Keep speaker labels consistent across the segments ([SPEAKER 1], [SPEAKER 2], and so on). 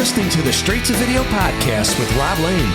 [SPEAKER 1] listening to the Straight to Video podcast with Rob Lane.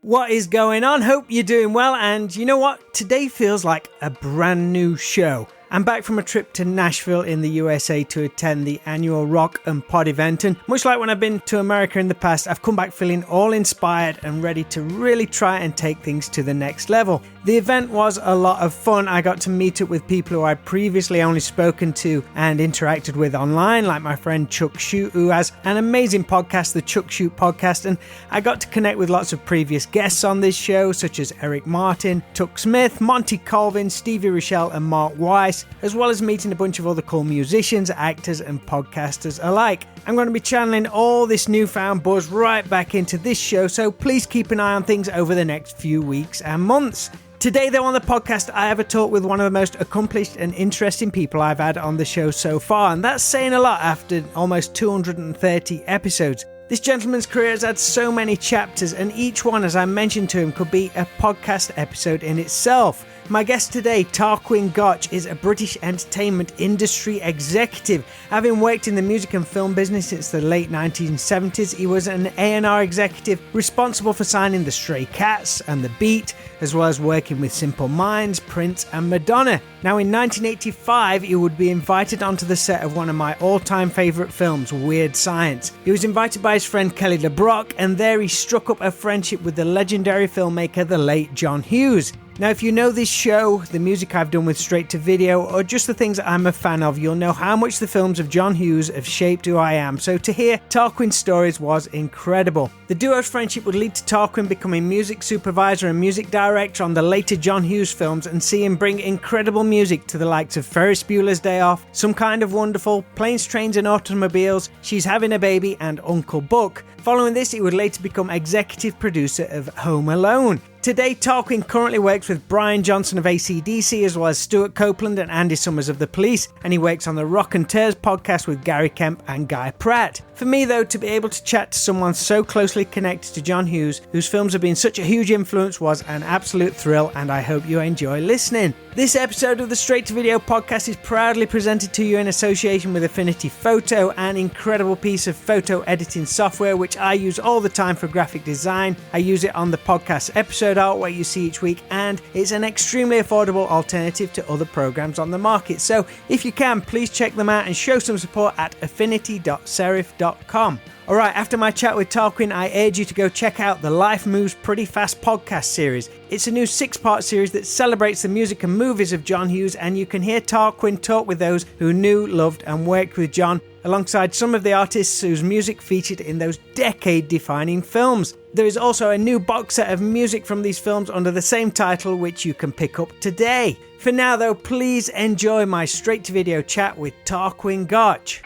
[SPEAKER 2] What is going on? Hope you're doing well. And you know what? Today feels like a brand new show. I'm back from a trip to Nashville in the USA to attend the annual Rock and Pod event, and much like when I've been to America in the past, I've come back feeling all inspired and ready to really try and take things to the next level. The event was a lot of fun. I got to meet up with people who I'd previously only spoken to and interacted with online, like my friend Chuck Shoot, who has an amazing podcast, the Chuck Shoot Podcast, and I got to connect with lots of previous guests on this show, such as Eric Martin, Tuck Smith, Monty Colvin, Stevie Rochelle, and Mark Weiss, as well as meeting a bunch of other cool musicians, actors, and podcasters alike. I'm going to be channeling all this newfound buzz right back into this show, so please keep an eye on things over the next few weeks and months. Today, though, on the podcast, I have a talk with one of the most accomplished and interesting people I've had on the show so far, and that's saying a lot after almost 230 episodes. This gentleman's career has had so many chapters, and each one, as I mentioned to him, could be a podcast episode in itself. My guest today, Tarquin Gotch, is a British entertainment industry executive. Having worked in the music and film business since the late 1970s, he was an A&R executive responsible for signing the Stray Cats and The Beat, as well as working with Simple Minds, Prince and Madonna. Now, in 1985, he would be invited onto the set of one of my all-time favourite films, Weird Science. He was invited by his friend Kelly LeBrock, and there he struck up a friendship with the legendary filmmaker, the late John Hughes. Now, if you know this show, the music I've done with Straight to Video, or just the things I'm a fan of, you'll know how much the films of John Hughes have shaped who I am. So to hear Tarquin's stories was incredible. The duo's friendship would lead to Tarquin becoming music supervisor and music director on the later John Hughes films, and see him bring incredible music to the likes of Ferris Bueller's Day Off, Some Kind of Wonderful, Planes, Trains and Automobiles, She's Having a Baby and Uncle Buck. Following this, he would later become executive producer of Home Alone. Today, Tarquin currently works with Brian Johnson of AC/DC, as well as Stuart Copeland and Andy Summers of The Police, and he works on the Rock and Tears podcast with Gary Kemp and Guy Pratt. For me, though, to be able to chat to someone so closely connected to John Hughes, whose films have been such a huge influence, was an absolute thrill, and I hope you enjoy listening. This episode of the Straight to Video podcast is proudly presented to you in association with Affinity Photo, an incredible piece of photo editing software which I use all the time for graphic design. I use it on the podcast episode art where you see each week, and it's an extremely affordable alternative to other programs on the market. So if you can, please check them out and show some support at affinity.serif.com. Alright, after my chat with Tarquin, I urge you to go check out the Life Moves Pretty Fast podcast series. It's a new 6-part series that celebrates the music and movies of John Hughes, and you can hear Tarquin talk with those who knew, loved and worked with John, alongside some of the artists whose music featured in those decade-defining films. There is also a new box set of music from these films under the same title, which you can pick up today. For now, though, please enjoy my straight-to-video chat with Tarquin Gotch.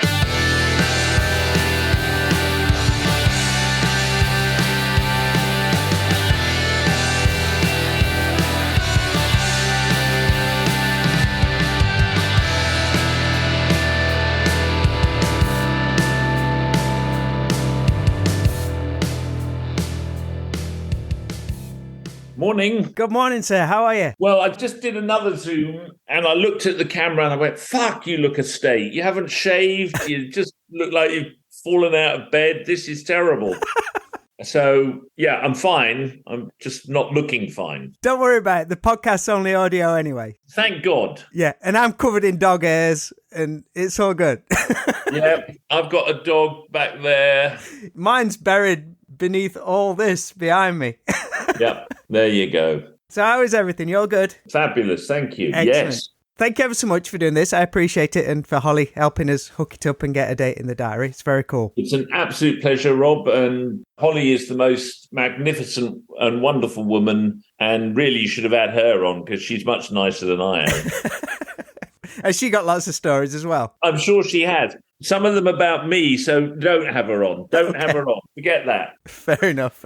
[SPEAKER 3] Morning.
[SPEAKER 2] Good morning, sir. How are you?
[SPEAKER 3] Well, I just did another Zoom and I looked at the camera and I went, fuck, you look a state. You haven't shaved. You just look like you've fallen out of bed. This is terrible. So, yeah, I'm fine. I'm just not looking fine.
[SPEAKER 2] Don't worry about it. The podcast's only audio anyway.
[SPEAKER 3] Thank God.
[SPEAKER 2] Yeah, and I'm covered in dog hairs and it's all good.
[SPEAKER 3] Yeah, I've got a dog back there.
[SPEAKER 2] Mine's buried beneath all this behind me.
[SPEAKER 3] Yep, there you go.
[SPEAKER 2] So how is everything? You all good?
[SPEAKER 3] Fabulous, thank you.
[SPEAKER 2] Excellent.
[SPEAKER 3] Yes.
[SPEAKER 2] Thank you ever so much for doing this. I appreciate it, and for Holly helping us hook it up and get a date in the diary. It's very cool.
[SPEAKER 3] It's an absolute pleasure, Rob, and Holly is the most magnificent and wonderful woman, and really you should have had her on because she's much nicer than I am.
[SPEAKER 2] Has she got lots of stories as well?
[SPEAKER 3] I'm sure she has. Some of them about me, so don't have her on. Don't
[SPEAKER 2] Okay.
[SPEAKER 3] have her on. Forget that.
[SPEAKER 2] Fair enough.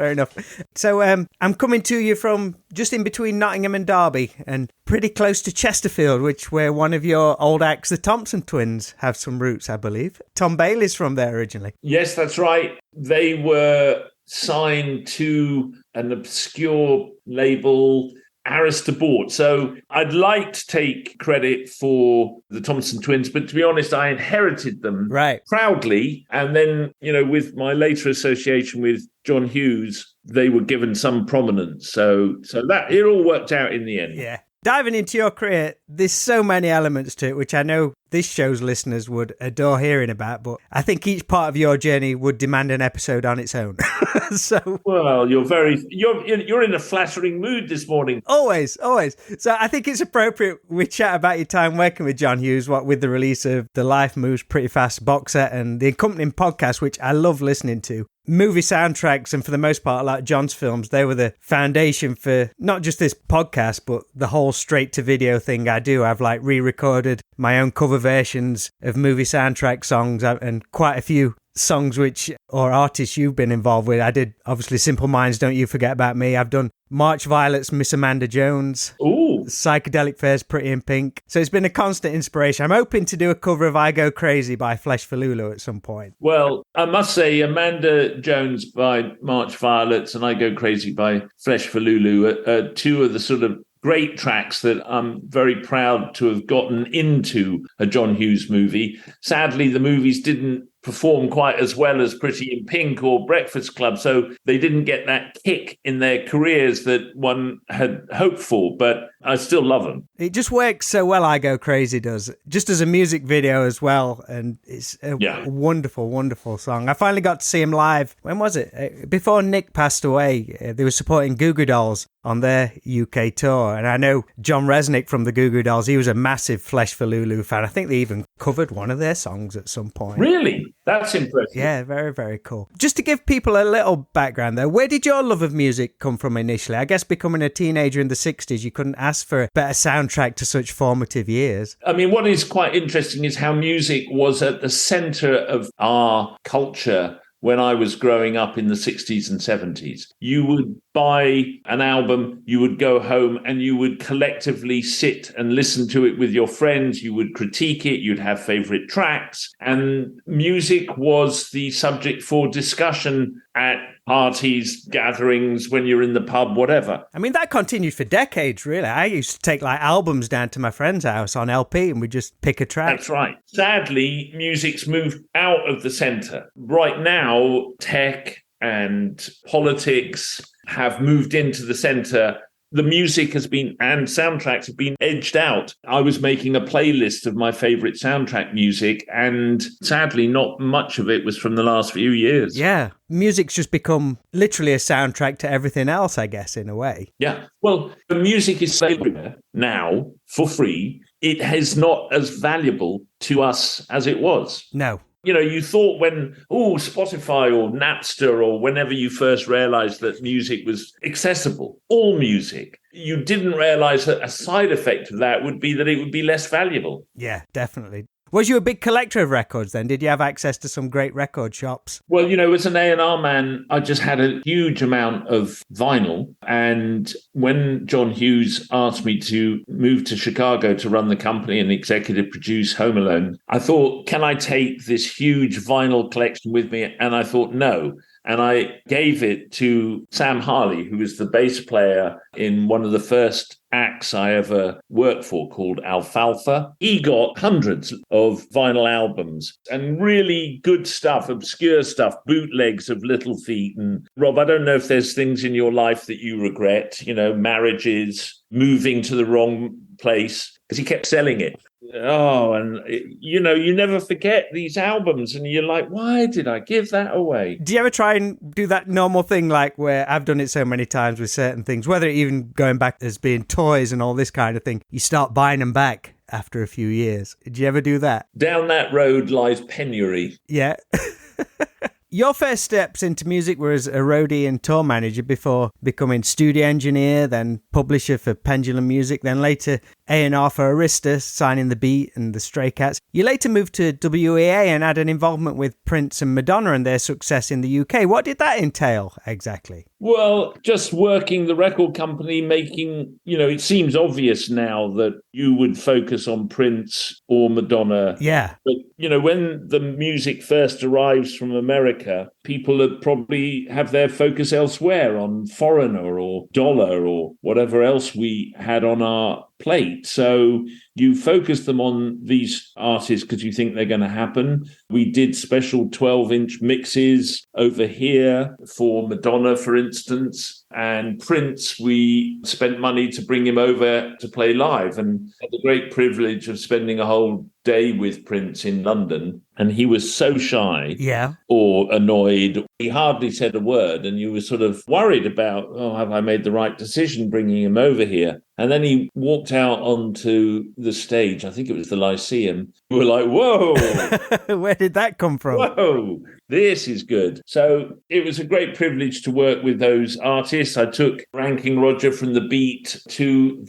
[SPEAKER 2] So I'm coming to you from just in between Nottingham and Derby, and pretty close to Chesterfield, where one of your old acts, the Thompson twins, have some roots, I believe. Tom Bailey's from there originally.
[SPEAKER 3] Yes, that's right. They were signed to an obscure label Aristobort. So I'd like to take credit for the Thompson twins, but to be honest, I inherited them proudly. And then, with my later association with John Hughes, they were given some prominence. So that it all worked out in the end.
[SPEAKER 2] Yeah. Diving into your career, there's so many elements to it, which I know this show's listeners would adore hearing about, but I think each part of your journey would demand an episode on its own.
[SPEAKER 3] Well, you're in a flattering mood this morning.
[SPEAKER 2] Always. So I think it's appropriate we chat about your time working with John Hughes, with the release of the Life Moves Pretty Fast box set and the accompanying podcast, which I love listening to. Movie soundtracks, and for the most part, like John's films, they were the foundation for not just this podcast, but the whole straight-to-video thing I do. I've re-recorded my own cover versions of movie soundtrack songs and quite a few songs or artists you've been involved with. I did, obviously, Simple Minds, Don't You Forget About Me. I've done March Violet's Miss Amanda Jones.
[SPEAKER 3] Ooh.
[SPEAKER 2] Psychedelic Fair's Pretty in Pink. So it's been a constant inspiration. I'm hoping to do a cover of I Go Crazy by Flesh for Lulu at some point.
[SPEAKER 3] Well, I must say Amanda Jones by March Violets and I Go Crazy by Flesh for Lulu are two of the sort of great tracks that I'm very proud to have gotten into a John Hughes movie. Sadly, the movies didn't perform quite as well as Pretty in Pink or Breakfast Club, so they didn't get that kick in their careers that one had hoped for, but I still love them.
[SPEAKER 2] It just works so well, I Go Crazy does, just as a music video as well, and it's a wonderful, wonderful song. I finally got to see him live. When was it? Before Nick passed away, they were supporting Goo Goo Dolls on their UK tour, and I know John Resnick from the Goo Goo Dolls, he was a massive Flesh for Lulu fan. I think they even covered one of their songs at some point.
[SPEAKER 3] Really? That's impressive.
[SPEAKER 2] Yeah, very, very cool. Just to give people a little background though, where did your love of music come from initially? I guess becoming a teenager in the 60s, you couldn't ask for a better soundtrack to such formative years.
[SPEAKER 3] I mean, what is quite interesting is how music was at the centre of our culture when I was growing up in the 60s and 70s. You would buy an album, you would go home and you would collectively sit and listen to it with your friends. You would critique it, you'd have favourite tracks. And music was the subject for discussion at parties, gatherings, when you're in the pub, whatever.
[SPEAKER 2] I mean, that continued for decades, really. I used to take albums down to my friend's house on LP and we'd just pick a track.
[SPEAKER 3] That's right. Sadly, music's moved out of the centre. Right now, tech and politics have moved into the centre. The music and soundtracks have been edged out. I was making a playlist of my favourite soundtrack music, and sadly, not much of it was from the last few years.
[SPEAKER 2] Yeah. Music's just become literally a soundtrack to everything else, I guess, in a way.
[SPEAKER 3] Yeah. Well, the music is everywhere now for free. It is not as valuable to us as it was.
[SPEAKER 2] No.
[SPEAKER 3] You thought when, Spotify or Napster or whenever you first realized that music was accessible, all music, you didn't realize that a side effect of that would be that it would be less valuable.
[SPEAKER 2] Yeah, definitely. Was you a big collector of records then? Did you have access to some great record shops?
[SPEAKER 3] Well, as an A&R man, I just had a huge amount of vinyl. And when John Hughes asked me to move to Chicago to run the company and executive produce Home Alone, I thought, can I take this huge vinyl collection with me? And I thought, no. And I gave it to Sam Harley, who was the bass player in one of the first acts I ever worked for called Alfalfa. He got hundreds of vinyl albums and really good stuff, obscure stuff, bootlegs of Little Feat. And Rob, I don't know if there's things in your life that you regret, marriages, moving to the wrong place, because he kept selling it. Oh, and you never forget these albums and you're like, why did I give that away?
[SPEAKER 2] Do you ever try and do that normal thing where I've done it so many times with certain things, whether even going back as being toys and all this kind of thing, you start buying them back after a few years. Did you ever do that?
[SPEAKER 3] Down that road lies penury.
[SPEAKER 2] Yeah. Your first steps into music were as a roadie and tour manager before becoming studio engineer, then publisher for Pendulum Music, then later A&R for Arista, signing The Beat and the Stray Cats. You later moved to WEA and had an involvement with Prince and Madonna and their success in the UK. What did that entail exactly?
[SPEAKER 3] Well, just working the record company, making, it seems obvious now that you would focus on Prince or Madonna.
[SPEAKER 2] Yeah.
[SPEAKER 3] But, when the music first arrives from America, people that probably have their focus elsewhere on Foreigner or Dollar or whatever else we had on our plate. So you focus them on these artists because you think they're going to happen. We did special 12-inch mixes over here for Madonna, for instance, and Prince. We spent money to bring him over to play live, and had the great privilege of spending a whole day with Prince in London. And he was so shy or annoyed. He hardly said a word, and you were sort of worried about, oh, have I made the right decision bringing him over here? And then he walked out onto the stage. I think it was the Lyceum. We were like, whoa.
[SPEAKER 2] Where did that come from?
[SPEAKER 3] Whoa, this is good. So it was a great privilege to work with those artists. I took Ranking Roger from The Beat to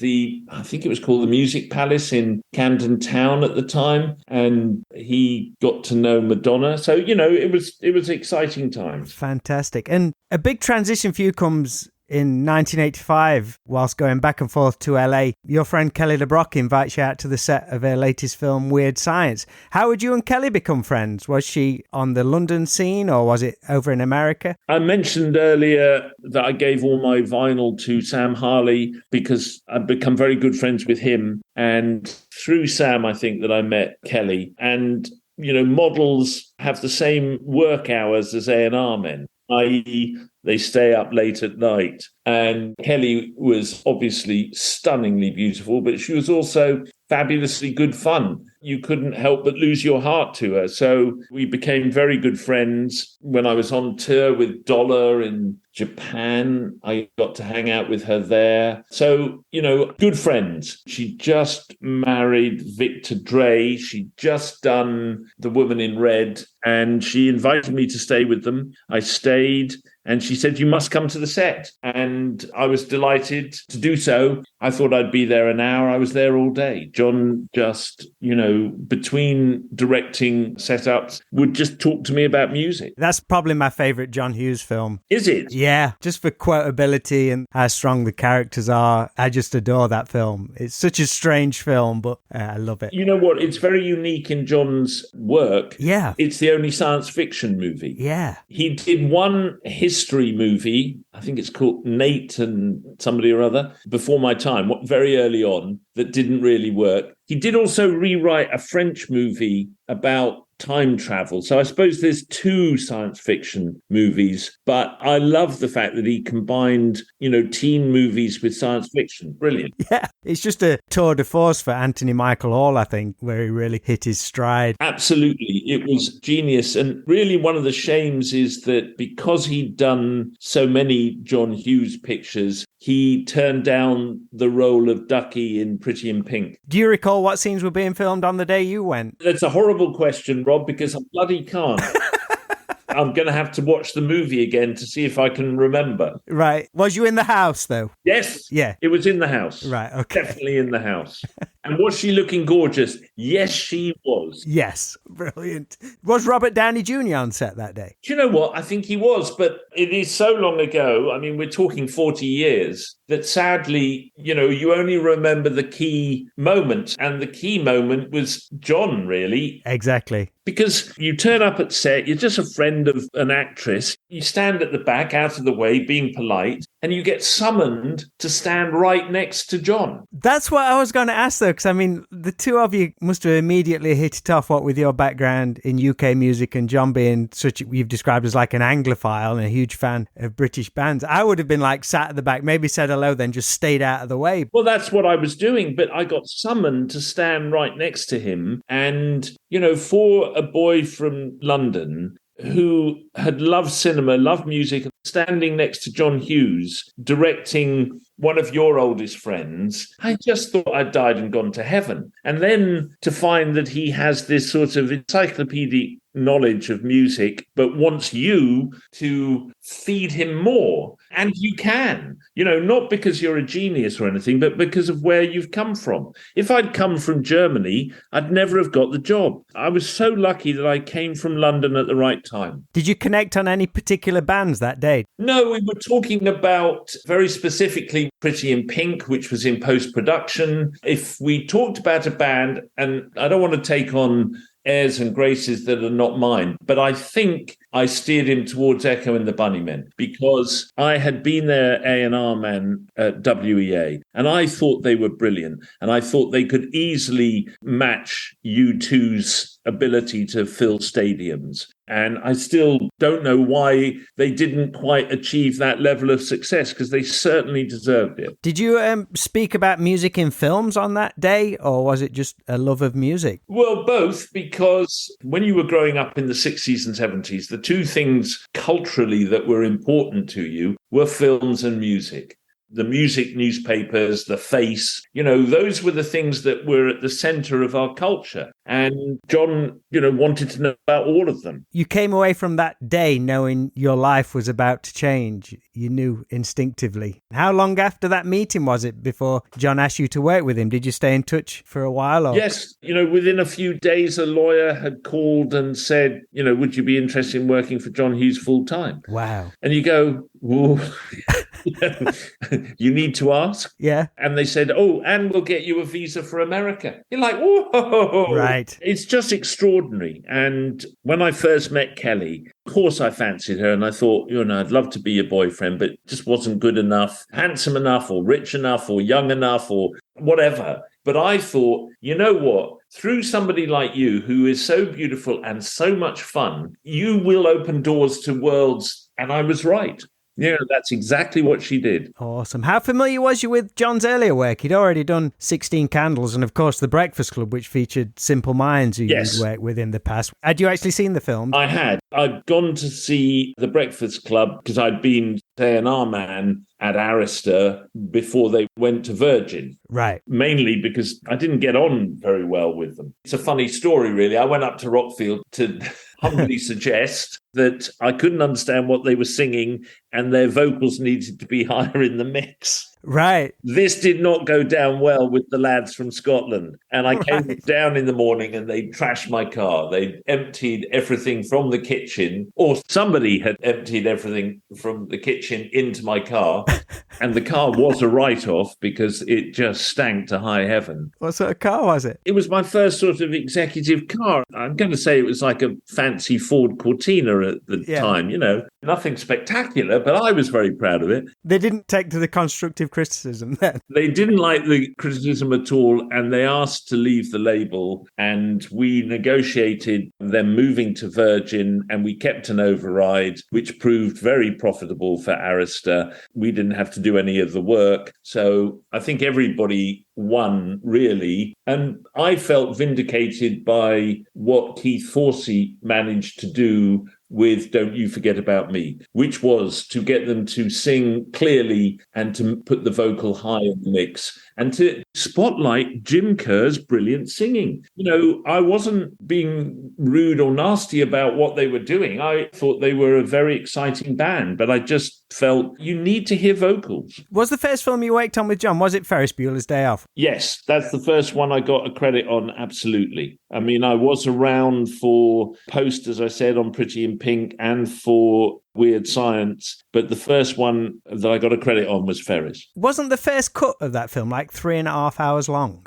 [SPEAKER 3] I think it was called the Music Palace in Camden Town at the time. And he got to know Madonna. So, it was exciting times.
[SPEAKER 2] Fantastic. And a big transition for you comes in 1985, whilst going back and forth to LA. Your friend Kelly LeBrock invites you out to the set of her latest film, Weird Science. How would you and Kelly become friends? Was she on the London scene or was it over in America?
[SPEAKER 3] I mentioned earlier that I gave all my vinyl to Sam Harley because I've become very good friends with him. And through Sam, I think that I met Kelly. And, models have the same work hours as A&R men, i.e., they stay up late at night. And Kelly was obviously stunningly beautiful, but she was also fabulously good fun. You couldn't help but lose your heart to her. So we became very good friends. When I was on tour with Dollar in Japan, I got to hang out with her there. So, good friends. She just married Victor Dre. She'd just done The Woman in Red, and she invited me to stay with them. I stayed. And she said, you must come to the set. And I was delighted to do so. I thought I'd be there an hour. I was there all day. John just, between directing setups, would just talk to me about music.
[SPEAKER 2] That's probably my favourite John Hughes film.
[SPEAKER 3] Is it?
[SPEAKER 2] Yeah, just for quotability and how strong the characters are. I just adore that film. It's such a strange film, but I love it.
[SPEAKER 3] You know what? It's very unique in John's work.
[SPEAKER 2] Yeah.
[SPEAKER 3] It's the only science fiction movie.
[SPEAKER 2] Yeah.
[SPEAKER 3] He did one history movie, I think it's called Nate and somebody or other, before my time, very early on, that didn't really work. He did also rewrite a French movie about time travel. So I suppose there's two science fiction movies, but I love the fact that he combined, teen movies with science fiction. Brilliant.
[SPEAKER 2] Yeah, it's just a tour de force for Anthony Michael Hall, I think, where he really hit his stride.
[SPEAKER 3] Absolutely. It was genius. And really one of the shames is that because he'd done so many John Hughes pictures, he turned down the role of Ducky in Pretty in Pink.
[SPEAKER 2] Do you recall what scenes were being filmed on the day you went?
[SPEAKER 3] That's a horrible question, Rob, because I bloody can't. I'm going to have to watch the movie again to see if I can remember.
[SPEAKER 2] Right. Was you in the house, though?
[SPEAKER 3] Yes.
[SPEAKER 2] Yeah.
[SPEAKER 3] It was in the house.
[SPEAKER 2] Right, okay.
[SPEAKER 3] Definitely in the house. And was she looking gorgeous? Yes, she was.
[SPEAKER 2] Yes. Brilliant. Was Robert Downey Jr. on set that day?
[SPEAKER 3] Do you know what? I think he was, but it is so long ago. I mean, we're talking 40 years that sadly, you only remember the key moments. And the key moment was John, really.
[SPEAKER 2] Exactly.
[SPEAKER 3] Because you turn up at set, you're just a friend of an actress, you stand at the back, out of the way, being polite, and you get summoned to stand right next to John.
[SPEAKER 2] That's what I was going to ask, though, because, I mean, the two of you must have immediately hit it off, what with your background in UK music and John being such, you've described as like an Anglophile and a huge fan of British bands. I would have been like sat at the back, maybe said hello, then just stayed out of the way.
[SPEAKER 3] Well, that's what I was doing, but I got summoned to stand right next to him. And, for a boy from London who had loved cinema, loved music, standing next to John Hughes, directing one of your oldest friends, I just thought I'd died and gone to heaven. And then to find that he has this sort of encyclopedic knowledge of music, but wants you to feed him more. And you can, not because you're a genius or anything, but because of where you've come from. If I'd come from Germany, I'd never have got the job. I was so lucky that I came from London at the right time.
[SPEAKER 2] Did you connect on any particular bands that day?
[SPEAKER 3] No, we were talking about very specifically Pretty in Pink, which was in post-production. If we talked about a band, and I don't want to take on airs and graces that are not mine. But I think I steered him towards Echo and the Bunnymen because I had been their A&R man at WEA, and I thought they were brilliant. And I thought they could easily match U2's ability to fill stadiums. And I still don't know why they didn't quite achieve that level of success, because they certainly deserved it.
[SPEAKER 2] Did you speak about music in films on that day, or was it just a love of music?
[SPEAKER 3] Well, both, because when you were growing up in the 60s and 70s, the two things culturally that were important to you were films and music. The music newspapers, the face, those were the things that were at the center of our culture. And John, wanted to know about all of them.
[SPEAKER 2] You came away from that day knowing your life was about to change. You knew instinctively. How long after that meeting was it before John asked you to work with him? Did you stay in touch for a while? Or?
[SPEAKER 3] Yes. Within a few days, a lawyer had called and said, would you be interested in working for John Hughes full time?
[SPEAKER 2] Wow.
[SPEAKER 3] And you go, whoa. You need to ask.
[SPEAKER 2] Yeah.
[SPEAKER 3] And they said, and we'll get you a visa for America. You're like, whoa.
[SPEAKER 2] Right.
[SPEAKER 3] It's just extraordinary. And when I first met Kelly, of course I fancied her, and I thought, I'd love to be your boyfriend, but just wasn't good enough, handsome enough, or rich enough, or young enough, or whatever. But I thought, you know what? Through somebody like you, who is so beautiful and so much fun, you will open doors to worlds. And I was right. Yeah, that's exactly what she did.
[SPEAKER 2] Awesome. How familiar was you with John's earlier work? He'd already done 16 Candles and, of course, The Breakfast Club, which featured Simple Minds, who you'd worked with in the past. Had you actually seen the film?
[SPEAKER 3] I had. I'd gone to see The Breakfast Club because I'd been A&R man at Arista before they went to Virgin.
[SPEAKER 2] Right.
[SPEAKER 3] Mainly because I didn't get on very well with them. It's a funny story, really. I went up to Rockfield to humbly suggest that I couldn't understand what they were singing and their vocals needed to be higher in the mix.
[SPEAKER 2] Right.
[SPEAKER 3] This did not go down well with the lads from Scotland. And I came down in the morning and they trashed my car. They emptied everything from the kitchen, or somebody had emptied everything from the kitchen into my car. And the car was a write-off because it just stank to high heaven.
[SPEAKER 2] What sort of car was it?
[SPEAKER 3] It was my first sort of executive car. I'm going to say it was like a fancy Ford Cortina at the time, Nothing spectacular, but I was very proud of it.
[SPEAKER 2] They didn't take to the constructive criticism then?
[SPEAKER 3] They didn't like the criticism at all, and they asked to leave the label, and we negotiated them moving to Virgin, and we kept an override, which proved very profitable for Arista. We didn't have to do any of the work. So I think everybody won, really. And I felt vindicated by what Keith Forsey managed to do with Don't You Forget About Me, which was to get them to sing clearly and to put the vocal high in the mix and to spotlight Jim Kerr's brilliant singing. I wasn't being rude or nasty about what they were doing. I thought they were a very exciting band, but I just felt you need to hear vocals. Was
[SPEAKER 2] the first film you worked on with John, was it Ferris Bueller's Day Off?
[SPEAKER 3] Yes, that's the first one I got a credit on, absolutely. I mean, I was around for Post, as I said, on Pretty in Pink, and for Weird Science, but the first one that I got a credit on was Ferris.
[SPEAKER 2] Wasn't the first cut of that film like 3.5 hours long?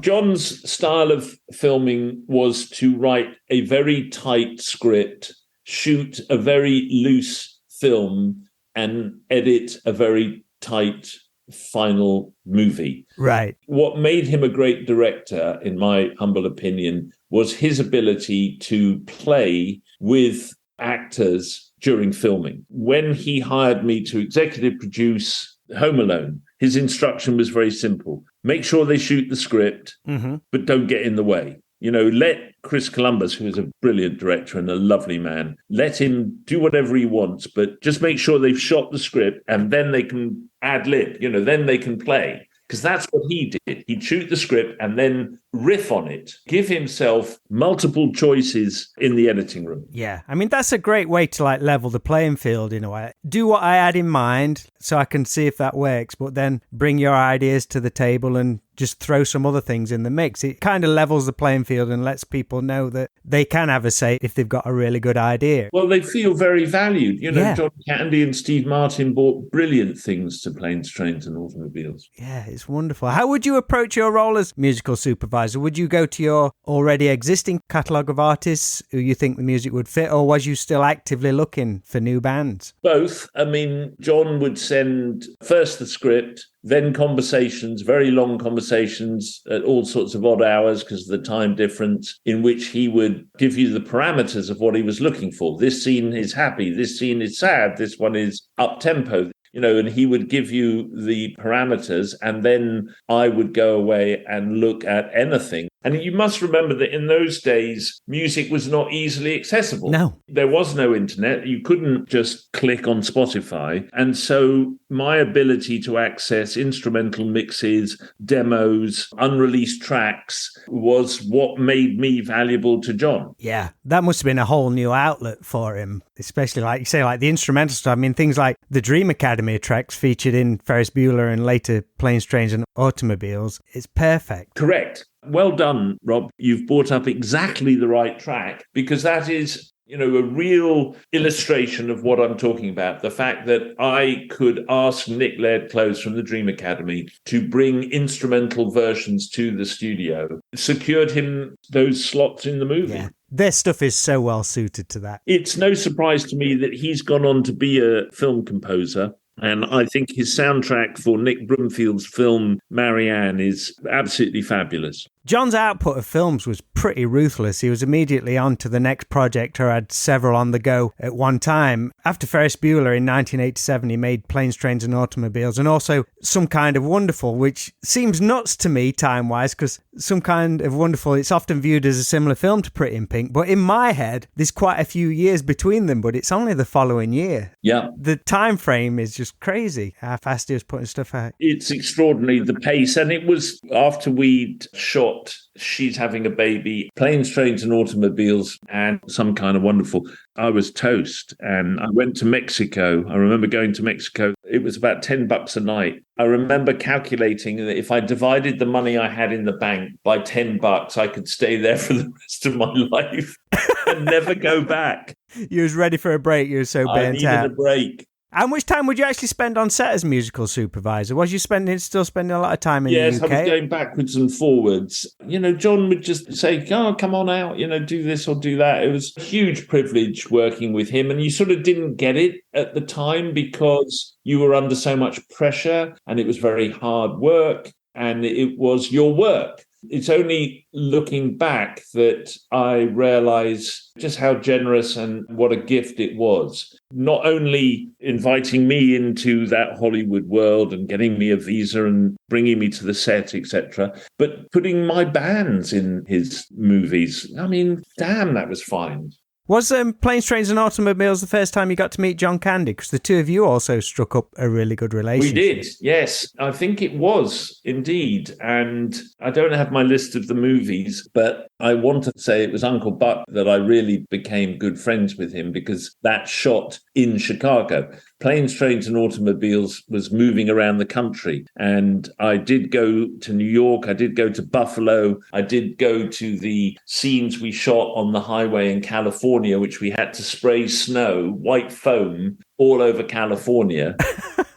[SPEAKER 3] John's style of filming was to write a very tight script, shoot a very loose film, and edit a very tight final movie.
[SPEAKER 2] Right.
[SPEAKER 3] What made him a great director, in my humble opinion, was his ability to play with actors during filming. When he hired me to executive produce Home Alone, his instruction was very simple. Make sure they shoot the script, but don't get in the way. Let Chris Columbus, who is a brilliant director and a lovely man, let him do whatever he wants, but just make sure they've shot the script and then they can ad-lib, then they can play. Because that's what he did. He'd shoot the script and then riff on it, give himself multiple choices in the editing room.
[SPEAKER 2] Yeah, I mean, that's a great way to level the playing field in a way. Do what I had in mind so I can see if that works, but then bring your ideas to the table and just throw some other things in the mix. It kind of levels the playing field and lets people know that they can have a say if they've got a really good idea.
[SPEAKER 3] Well, they feel very valued. John Candy and Steve Martin brought brilliant things to Planes, Trains and Automobiles.
[SPEAKER 2] Yeah, it's wonderful. How would you approach your role as musical supervisor? supervisor, would you go to your already existing catalogue of artists who you think the music would fit, or was you still actively looking for new bands?
[SPEAKER 3] Both. I mean, John would send first the script, then conversations, very long conversations at all sorts of odd hours because of the time difference, in which he would give you the parameters of what he was looking for. This scene is happy, this scene is sad, this one is up-tempo. And he would give you the parameters, and then I would go away and look at anything. And you must remember that in those days, music was not easily accessible.
[SPEAKER 2] No.
[SPEAKER 3] There was no internet. You couldn't just click on Spotify. And so my ability to access instrumental mixes, demos, unreleased tracks was what made me valuable to John.
[SPEAKER 2] Yeah, that must have been a whole new outlet for him, especially like you say, like the instrumental stuff. I mean, things like the Dream Academy tracks featured in Ferris Bueller and later Planes, Trains and Automobiles. It's perfect.
[SPEAKER 3] Correct. Well done, Rob. You've brought up exactly the right track, because that is, a real illustration of what I'm talking about. The fact that I could ask Nick Laird-Close from the Dream Academy to bring instrumental versions to the studio secured him those slots in the movie.
[SPEAKER 2] Yeah. Their stuff is so well suited to that.
[SPEAKER 3] It's no surprise to me that he's gone on to be a film composer. And I think his soundtrack for Nick Broomfield's film Marianne is absolutely fabulous.
[SPEAKER 2] John's output of films was pretty ruthless. He was immediately on to the next project or had several on the go at one time. After Ferris Bueller in 1987, he made Planes, Trains and Automobiles and also Some Kind of Wonderful, which seems nuts to me time-wise because Some Kind of Wonderful, it's often viewed as a similar film to Pretty in Pink, but in my head, there's quite a few years between them, but it's only the following year.
[SPEAKER 3] Yeah.
[SPEAKER 2] The time frame is just crazy, how fast he was putting stuff out.
[SPEAKER 3] It's extraordinary, the pace. And it was after we'd shot She's Having a Baby, Planes, Trains and Automobiles, and Some Kind of Wonderful. I was toast, and I went to Mexico. I remember going to Mexico. It was about $10 a night. I remember calculating that if I divided the money I had in the bank by $10, I could stay there for the rest of my life and never go back.
[SPEAKER 2] You was ready for a break. You were so burnt out.
[SPEAKER 3] I needed a break.
[SPEAKER 2] How much time would you actually spend on set as musical supervisor? Was you still spending a lot of time in the UK?
[SPEAKER 3] Yes, I was going backwards and forwards. John would just say, oh, come on out, do this or do that. It was a huge privilege working with him. And you sort of didn't get it at the time because you were under so much pressure and it was very hard work and it was your work. It's only looking back that I realize just how generous and what a gift it was. Not only inviting me into that Hollywood world and getting me a visa and bringing me to the set, etc., but putting my bands in his movies. I mean, damn, that was fine.
[SPEAKER 2] Was Planes, Trains and Automobiles the first time you got to meet John Candy? Because the two of you also struck up a really good relationship.
[SPEAKER 3] We did, yes. I think it was, indeed. And I don't have my list of the movies, but I want to say it was Uncle Buck that I really became good friends with him because that shot in Chicago. Planes, Trains and Automobiles was moving around the country. And I did go to New York. I did go to Buffalo. I did go to the scenes we shot on the highway in California, which we had to spray snow, white foam, all over California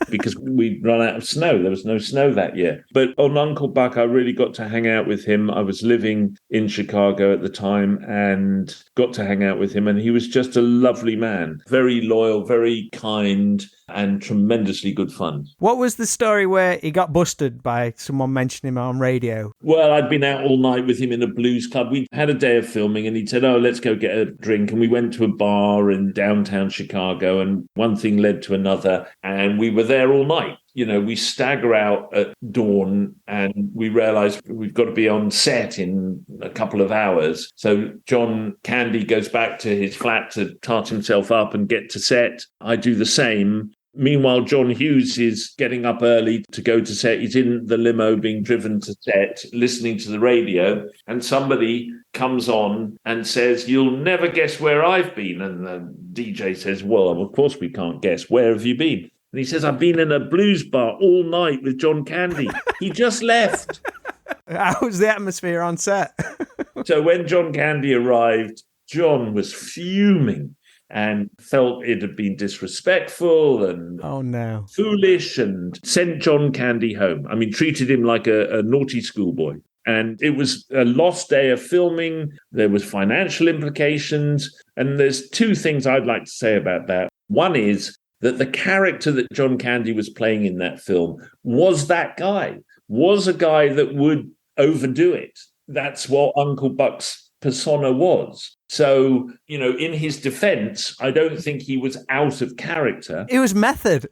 [SPEAKER 3] because we'd run out of snow. There was no snow that year. But on Uncle Buck, I really got to hang out with him. I was living in Chicago at the time and got to hang out with him. And he was just a lovely man, very loyal, very kind, and tremendously good fun.
[SPEAKER 2] What was the story where he got busted by someone mentioning him on radio?
[SPEAKER 3] Well, I'd been out all night with him in a blues club. We had a day of filming and he said, oh, let's go get a drink. And we went to a bar in downtown Chicago and one thing led to another. And we were there all night. We stagger out at dawn and we realize we've got to be on set in a couple of hours. So John Candy goes back to his flat to tart himself up and get to set. I do the same. Meanwhile, John Hughes is getting up early to go to set. He's in the limo being driven to set, listening to the radio, and somebody comes on and says, you'll never guess where I've been. And the DJ says, well, of course we can't guess. Where have you been? And he says, I've been in a blues bar all night with John Candy. He just left.
[SPEAKER 2] How was the atmosphere on set?
[SPEAKER 3] So when John Candy arrived, John was fuming and felt it had been disrespectful and foolish and sent John Candy home. I mean, treated him like a naughty schoolboy. And it was a lost day of filming. There was financial implications. And there's two things I'd like to say about that. One is that the character that John Candy was playing in that film was that guy, was a guy that would overdo it. That's what Uncle Buck's persona was. So, in his defense, I don't think he was out of character.
[SPEAKER 2] It was method.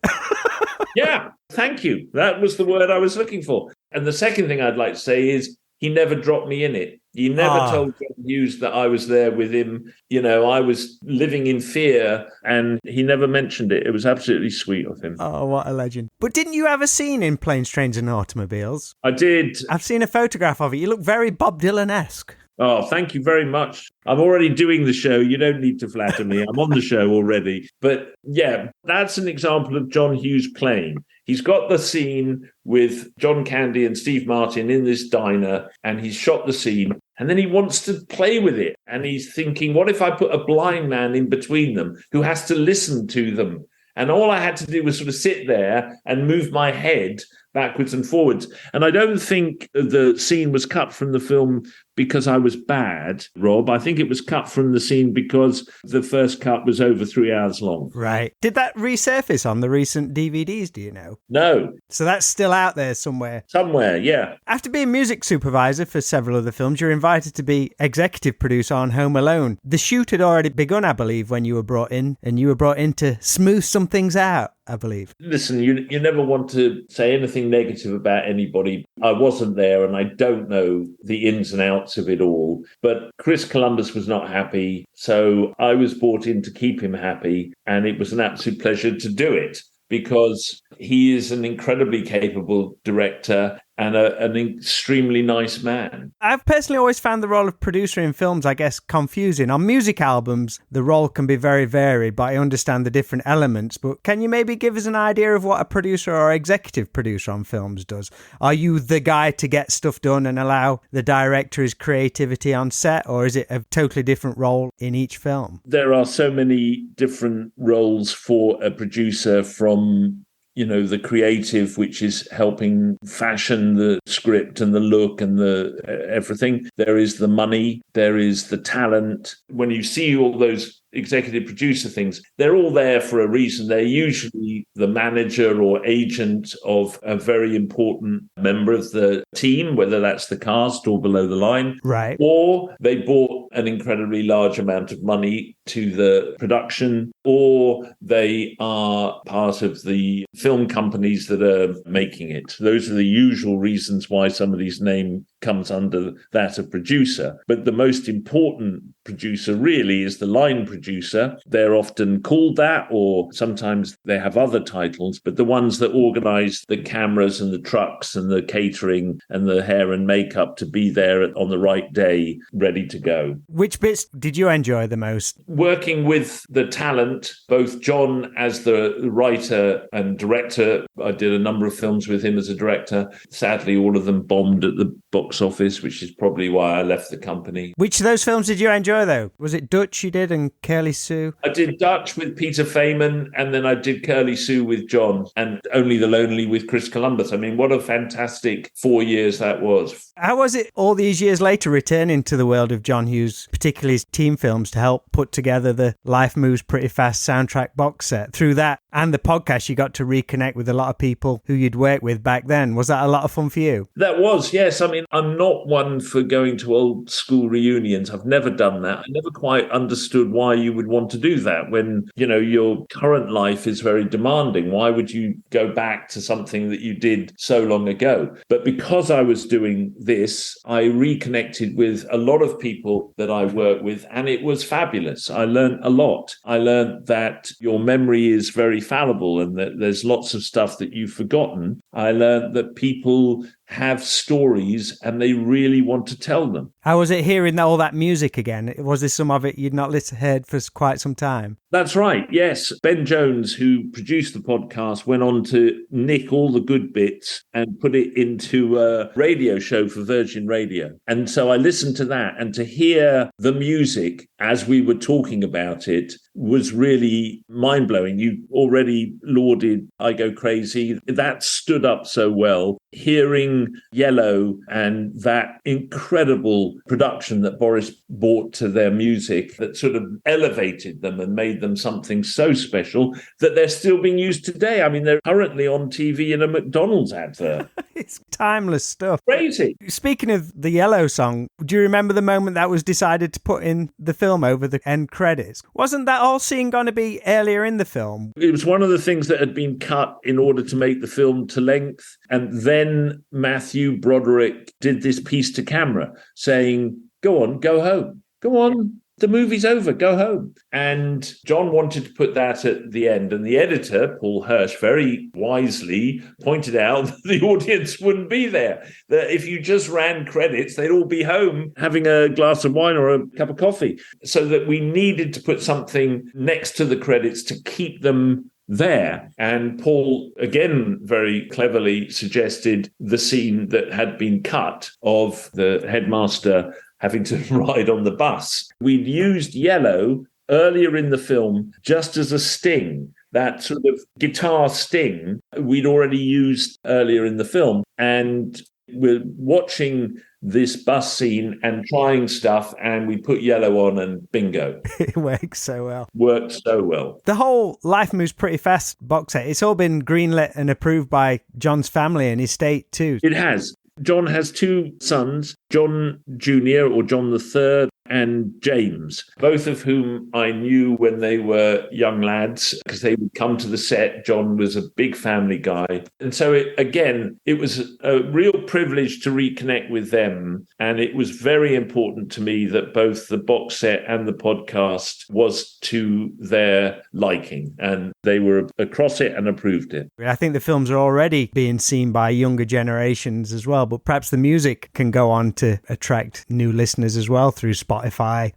[SPEAKER 3] Yeah, thank you. That was the word I was looking for. And the second thing I'd like to say is he never dropped me in it. He never told John Hughes that I was there with him. I was living in fear, and he never mentioned it. It was absolutely sweet of him.
[SPEAKER 2] Oh, what a legend. But didn't you have a scene in Planes, Trains and Automobiles?
[SPEAKER 3] I did.
[SPEAKER 2] I've seen a photograph of it. You look very Bob Dylan-esque.
[SPEAKER 3] Oh, thank you very much. I'm already doing the show. You don't need to flatter me. I'm on the show already. But yeah, that's an example of John Hughes playing. He's got the scene with John Candy and Steve Martin in this diner, and he's shot the scene, and then he wants to play with it. And he's thinking, what if I put a blind man in between them who has to listen to them? And all I had to do was sort of sit there and move my head backwards and forwards. And I don't think the scene was cut from the film because I was bad, Rob. I think it was cut from the scene because the first cut was over 3 hours long.
[SPEAKER 2] Right. Did that resurface on the recent DVDs, do you know?
[SPEAKER 3] No.
[SPEAKER 2] So that's still out there somewhere?
[SPEAKER 3] Somewhere, yeah.
[SPEAKER 2] After being music supervisor for several of the films, you're invited to be executive producer on Home Alone. The shoot had already begun, I believe, when you were brought in, and you were brought in to smooth some things out, I believe.
[SPEAKER 3] Listen, you never want to say anything negative about anybody. I wasn't there, and I don't know the ins and outs of it all. But Chris Columbus was not happy, so I was brought in to keep him happy, and it was an absolute pleasure to do it because he is an incredibly capable director and an extremely nice man.
[SPEAKER 2] I've personally always found the role of producer in films, I guess, confusing. On music albums, the role can be very varied, but I understand the different elements. But can you maybe give us an idea of what a producer or executive producer on films does? Are you the guy to get stuff done and allow the director his creativity on set, or is it a totally different role in each film?
[SPEAKER 3] There are so many different roles for a producer, from the creative, which is helping fashion the script and the look and the everything. There is the money. There is the talent. When you see all those executive producer things, they're all there for a reason. They're usually the manager or agent of a very important member of the team, whether that's the cast or below the line.
[SPEAKER 2] Right.
[SPEAKER 3] Or they bought an incredibly large amount of money to the production, or they are part of the film companies that are making it. Those are the usual reasons why somebody's name comes under that of producer. But the most important producer really is the line producer. They're often called that, or sometimes they have other titles, but the ones that organize the cameras and the trucks and the catering and the hair and makeup to be there on the right day, ready to go.
[SPEAKER 2] Which bits did you enjoy the most?
[SPEAKER 3] Working with the talent, both John as the writer and director. I did a number of films with him as a director. Sadly, all of them bombed at the box office, which is probably why I left the company.
[SPEAKER 2] Which of those films did you enjoy, though? Was it Dutch you did and Curly Sue?
[SPEAKER 3] I did Dutch with Peter Feynman, and then I did Curly Sue with John, and Only the Lonely with Chris Columbus. I mean, what a fantastic 4 years that was.
[SPEAKER 2] How was it all these years later returning to the world of John Hughes, particularly his team films, to help put together the Life Moves Pretty Fast soundtrack box set? Through that and the podcast, you got to reconnect with a lot of people who you'd worked with back then. Was that a lot of fun for you?
[SPEAKER 3] That was, yes. I mean, I'm not one for going to old school reunions. I've never done that. I never quite understood why you would want to do that when, your current life is very demanding. Why would you go back to something that you did so long ago? But because I was doing this, I reconnected with a lot of people that I work with, and it was fabulous. I learned a lot. I learned that your memory is very fallible and that there's lots of stuff that you've forgotten. I learned that people have stories and they really want to tell them.
[SPEAKER 2] How was it hearing all that music again? Was there some of it you'd not heard for quite some time?
[SPEAKER 3] That's right, yes. Ben Jones, who produced the podcast, went on to nick all the good bits and put it into a radio show for Virgin Radio. And so I listened to that, and to hear the music as we were talking about it was really mind-blowing. You already lauded I Go Crazy. That stood up so well. hearing Yellow and that incredible production that Boris brought to their music that sort of elevated them and made them something so special that they're still being used today. I mean, they're currently on TV in a McDonald's advert.
[SPEAKER 2] It's timeless stuff.
[SPEAKER 3] Crazy.
[SPEAKER 2] Speaking of the Yellow song, do you remember the moment that was decided to put in the film over the end credits? Wasn't that whole scene going to be earlier in the film?
[SPEAKER 3] It was one of the things that had been cut in order to make the film to length. And then Matthew Broderick did this piece to camera saying, go on, go home. Go on. The movie's over, go home. And John wanted to put that at the end. And the editor, Paul Hirsch, very wisely pointed out that the audience wouldn't be there. That if you just ran credits, they'd all be home having a glass of wine or a cup of coffee. So that we needed to put something next to the credits to keep them there. And Paul, again, very cleverly suggested the scene that had been cut of the headmaster having to ride on the bus. We'd used Yellow earlier in the film just as a sting. That sort of guitar sting we'd already used earlier in the film. And we're watching this bus scene and trying stuff, and we put Yellow on and bingo.
[SPEAKER 2] It works so well.
[SPEAKER 3] Worked so well.
[SPEAKER 2] The whole Life Moves Pretty Fast box set, it's all been greenlit and approved by John's family and his estate too.
[SPEAKER 3] It has. John has two sons, John Jr. or John III and James, both of whom I knew when they were young lads because they would come to the set. John was a big family guy. And so, it was a real privilege to reconnect with them. And it was very important to me that both the box set and the podcast was to their liking. And they were across it and approved it.
[SPEAKER 2] I think the films are already being seen by younger generations as well, but perhaps the music can go on to attract new listeners as well through Spotify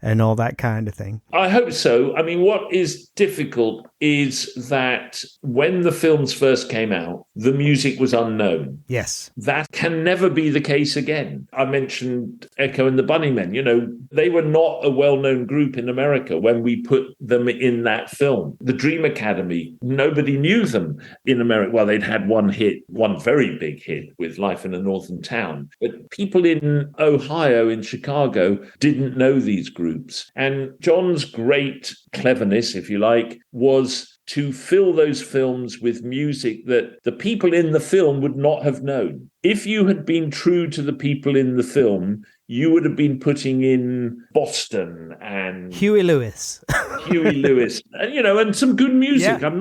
[SPEAKER 2] and all that kind of thing.
[SPEAKER 3] I hope so. I mean, what is difficult is that when the films first came out, the music was unknown.
[SPEAKER 2] Yes.
[SPEAKER 3] That can never be the case again. I mentioned Echo and the Bunnymen. You know, they were not a well-known group in America when we put them in that film. The Dream Academy, nobody knew them in America. Well, they'd had one very big hit with Life in a Northern Town. But people in Ohio, in Chicago, didn't know these groups. And John's great cleverness, if you like, was to fill those films with music that the people in the film would not have known. If you had been true to the people in the film, you would have been putting in Boston and
[SPEAKER 2] Huey Lewis,
[SPEAKER 3] and some good music.
[SPEAKER 2] Yeah.
[SPEAKER 3] I'm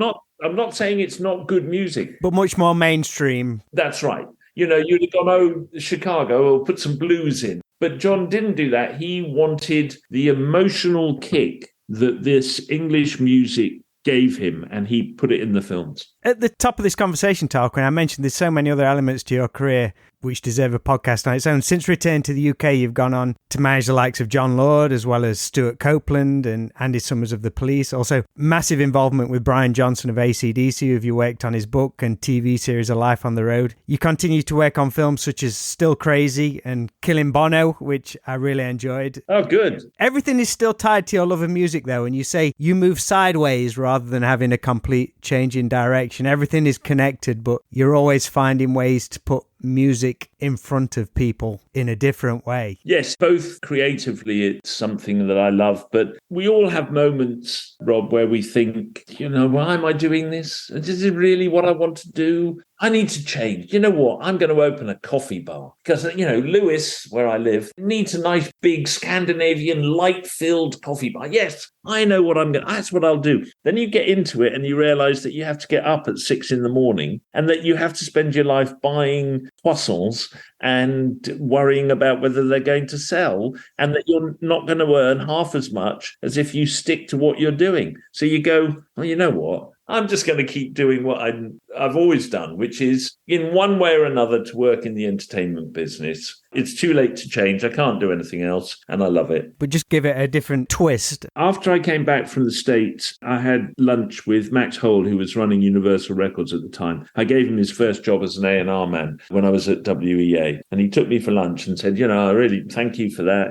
[SPEAKER 3] not saying it's not good music,
[SPEAKER 2] but much more mainstream.
[SPEAKER 3] That's right. You know, you'd have gone, Chicago, or put some blues in. But John didn't do that. He wanted the emotional kick that this English music gave him, and he put it in the films.
[SPEAKER 2] At the top of this conversation, Tarquin, I mentioned there's so many other elements to your career which deserve a podcast on its own. Since returning to the UK, you've gone on to manage the likes of John Lord, as well as Stuart Copeland and Andy Summers of The Police. Also, massive involvement with Brian Johnson of AC/DC, who you worked on his book and TV series A Life on the Road. You continue to work on films such as Still Crazy and Killing Bono, which I really enjoyed.
[SPEAKER 3] Oh, good.
[SPEAKER 2] Everything is still tied to your love of music, though, and you say you move sideways rather than having a complete change in direction. Everything is connected, but you're always finding ways to put music in front of people in a different way.
[SPEAKER 3] Yes, both creatively, it's something that I love, but we all have moments, Rob, where we think, why am I doing this? Is it really what I want to do? I need to change. You know what? I'm going to open a coffee bar because, Lewis, where I live, needs a nice big Scandinavian light-filled coffee bar. Yes, I know what that's what I'll do. Then you get into it and you realize that you have to get up at 6 a.m. and that you have to spend your life buying croissants and worrying about whether they're going to sell, and that you're not going to earn half as much as if you stick to what you're doing. So you go, well, you know what? I'm just going to keep doing what I've always done, which is in one way or another to work in the entertainment business. It's too late to change. I can't do anything else, and I love it.
[SPEAKER 2] But just give it a different twist.
[SPEAKER 3] After I came back from the States, I had lunch with Max Hole, who was running Universal Records at the time. I gave him his first job as an A&R man when I was at WEA, and he took me for lunch and said, I really thank you for that.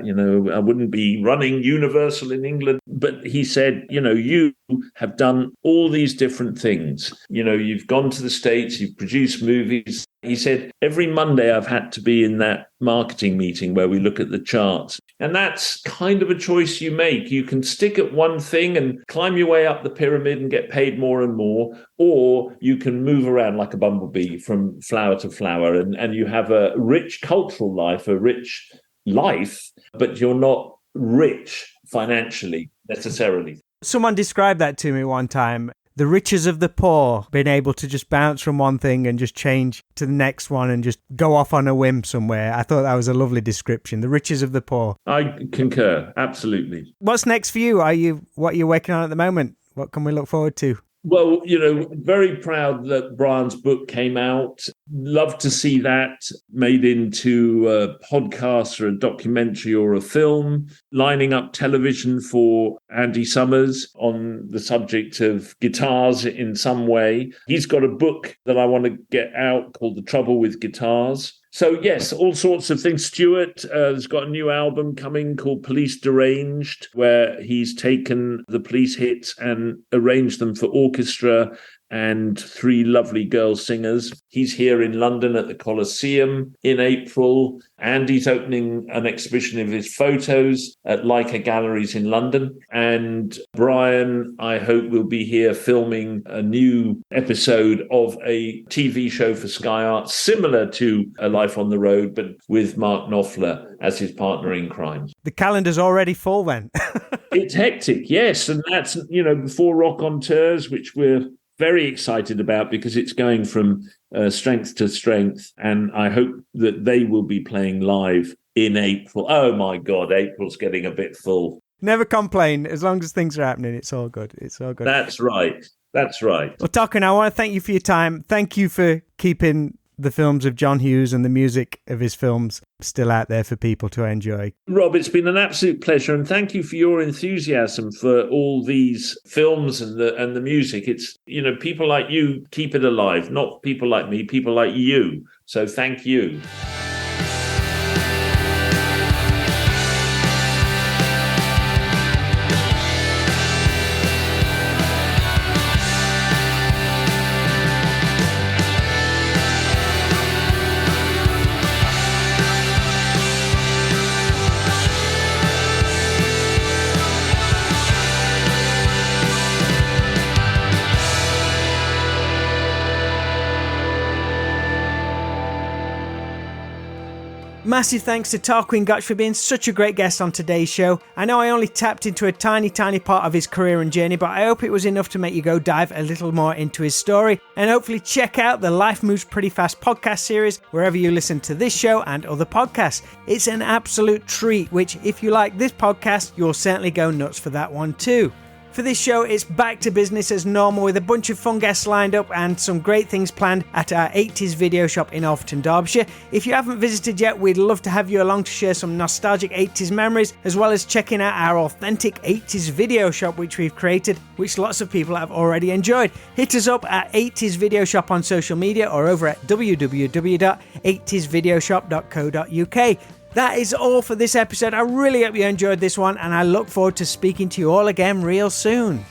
[SPEAKER 3] I wouldn't be running Universal in England. But he said, you have done all these different things. You've gone to the States, you've produced movies, He said, every Monday I've had to be in that marketing meeting where we look at the charts. And that's kind of a choice you make. You can stick at one thing and climb your way up the pyramid and get paid more and more, or you can move around like a bumblebee from flower to flower, and you have a rich cultural life, a rich life, but you're not rich financially necessarily.
[SPEAKER 2] Someone described that to me one time. The riches of the poor, being able to just bounce from one thing and just change to the next one and just go off on a whim somewhere. I thought that was a lovely description. The riches of the poor.
[SPEAKER 3] I concur, absolutely.
[SPEAKER 2] What's next for you? What are you working on at the moment? What can we look forward to?
[SPEAKER 3] Well, very proud that Brian's book came out. Love to see that made into a podcast or a documentary or a film. Lining up television for Andy Summers on the subject of guitars in some way. He's got a book that I want to get out called The Trouble with Guitars. So, yes, all sorts of things. Stuart has got a new album coming called Police Deranged, where he's taken the Police hits and arranged them for orchestra and 3 lovely girl singers. He's here in London at the Coliseum in April, and he's opening an exhibition of his photos at Leica Galleries in London. And Brian, I hope, will be here filming a new episode of a TV show for Sky Arts, similar to A Life on the Road, but with Mark Knopfler as his partner in crime.
[SPEAKER 2] The calendar's already full then.
[SPEAKER 3] It's hectic, yes. And that's, before Rock on Tours, which we're very excited about because it's going from strength to strength. And I hope that they will be playing live in April. Oh, my God, April's getting a bit full.
[SPEAKER 2] Never complain. As long as things are happening, it's all good. It's all good.
[SPEAKER 3] That's right. That's right.
[SPEAKER 2] Well, Tarquin, I want to thank you for your time. Thank you for keeping the films of John Hughes and the music of his films still out there for people to enjoy.
[SPEAKER 3] Rob, it's been an absolute pleasure, and thank you for your enthusiasm for all these films and the music. It's, people like you keep it alive, not people like me, people like you. So thank you.
[SPEAKER 2] Massive thanks to Tarquin Gotch for being such a great guest on today's show. I know I only tapped into a tiny part of his career and journey, but I hope it was enough to make you go dive a little more into his story, and hopefully check out the Life Moves Pretty Fast podcast series wherever you listen to this show and other podcasts. It's an absolute treat, which if you like this podcast, you'll certainly go nuts for that one too. For this show, it's back to business as normal with a bunch of fun guests lined up and some great things planned at our 80s video shop in Alverton, Derbyshire. If you haven't visited yet, we'd love to have you along to share some nostalgic 80s memories, as well as checking out our authentic 80s video shop which we've created, which lots of people have already enjoyed. Hit us up at 80s Video Shop on social media or over at www.80svideoshop.co.uk. That is all for this episode. I really hope you enjoyed this one, and I look forward to speaking to you all again real soon.